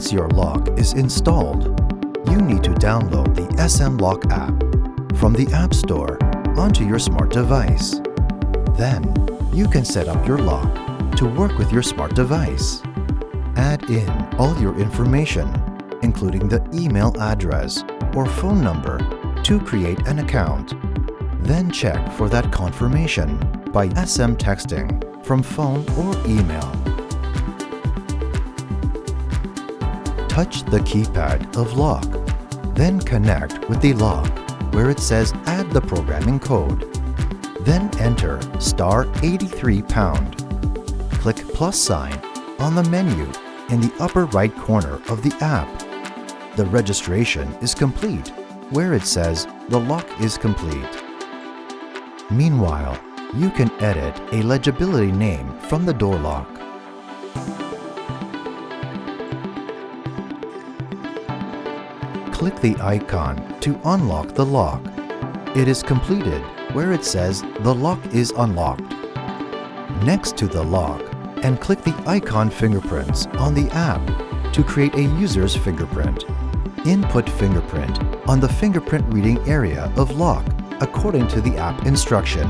Once your lock is installed, you need to download the SM Lock app from the App Store onto your smart device. Then, you can set up your lock to work with your smart device. Add in all your information, including the email address or phone number, to create an account. Then check for that confirmation by SM texting from phone or email. Touch the keypad of lock, then connect with the lock where it says add the programming code. Then enter *83#. Click plus sign on the menu in the upper right corner of the app. The registration is complete where it says the lock is complete. Meanwhile, you can edit a legibility name from the door lock. Click the icon to unlock the lock. It is completed where it says the lock is unlocked. Next to the lock, and click the icon fingerprints on the app to create a user's fingerprint. Input fingerprint on the fingerprint reading area of lock according to the app instruction.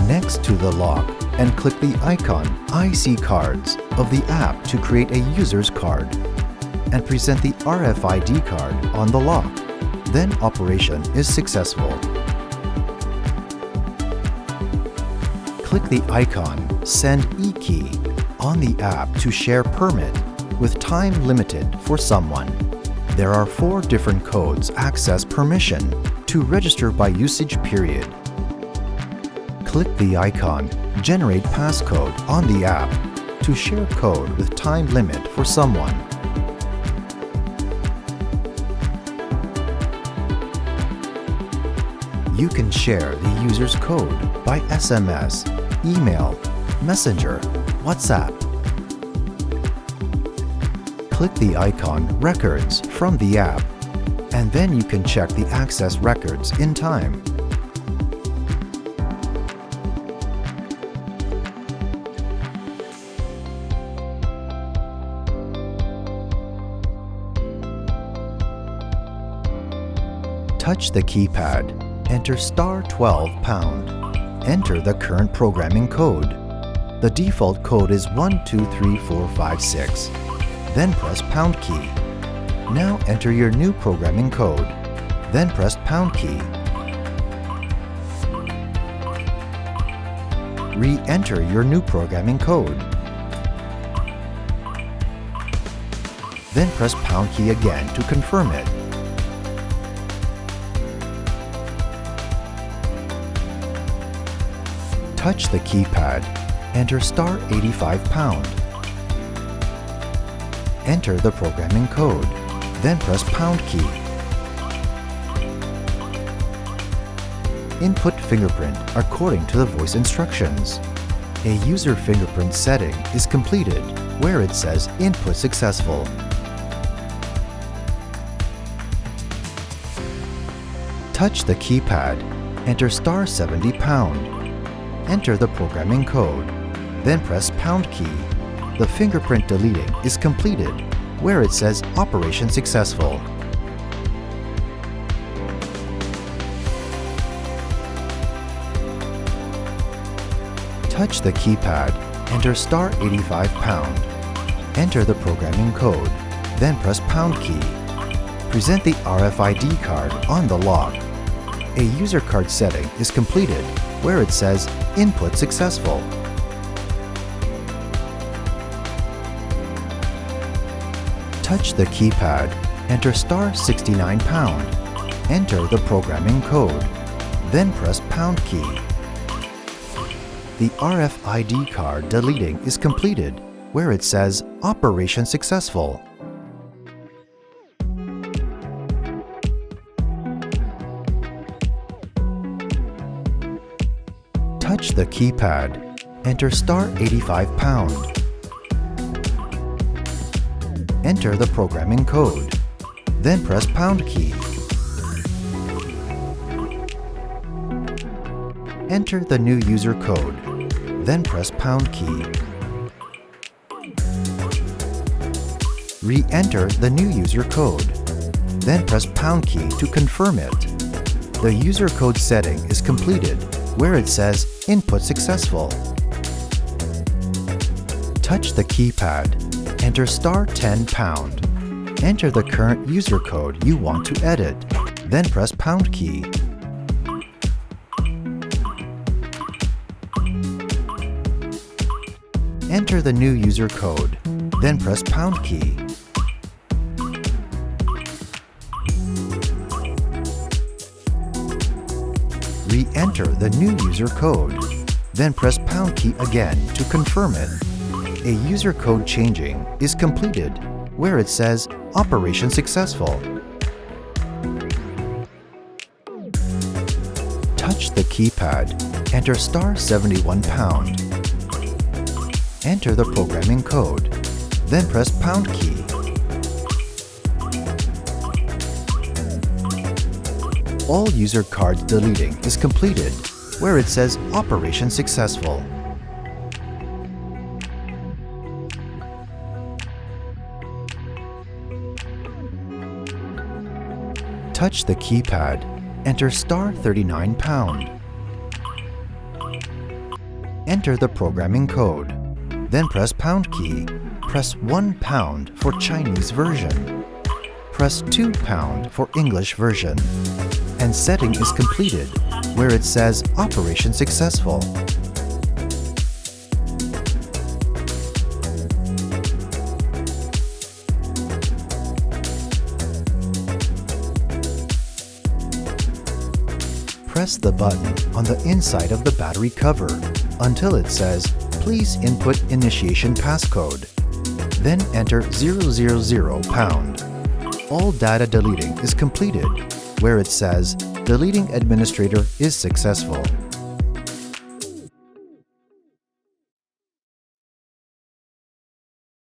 Next to the lock, and click the icon IC cards of the app to create a user's card and present the RFID card on the lock. Then operation is successful. Click the icon Send eKey on the app to share permit with time limited for someone. There are 4 different codes access permission to register by usage period. Click the icon Generate passcode on the app to share code with time limit for someone. You can share the user's code by SMS, email, Messenger, WhatsApp. Click the icon Records from the app, and then you can check the access records in time. Touch the keypad, enter *12#. Enter the current programming code. The default code is 123456. Then press pound key. Now enter your new programming code. Then press pound key. Re-enter your new programming code. Then press pound key again to confirm it. Touch the keypad, enter *85#. Enter the programming code, then press pound key. Input fingerprint according to the voice instructions. A user fingerprint setting is completed where it says input successful. Touch the keypad, enter *70#. Enter the programming code, then press pound key. The fingerprint deleting is completed where it says operation successful. Touch the keypad, enter *85#. Enter the programming code, then press pound key. Present the RFID card on the lock. A user card setting is completed where it says input successful. Touch the keypad, enter *69#. Enter the programming code, then press pound key. The RFID card deleting is completed where it says operation successful. Touch the keypad, enter *85#. Enter the programming code, then press pound key. Enter the new user code, then press pound key. Re-enter the new user code, then press pound key to confirm it. The user code setting is completed where it says Input Successful. Touch the keypad, enter *10#. Enter the current user code you want to edit, then press pound key. Enter the new user code, then press pound key. Re-enter the new user code, then press pound key again to confirm it. A user code changing is completed where it says Operation Successful. Touch the keypad, enter *71#. Enter the programming code, then press pound key. All user cards deleting is completed where it says Operation Successful. Touch the keypad, enter *39#. Enter the programming code, then press pound key. Press £1 for Chinese version. Press £2 for English version. And setting is completed where it says Operation Successful. Press the button on the inside of the battery cover until it says Please input initiation passcode. Then enter 000#. All data deleting is completed where it says Deleting Administrator is successful.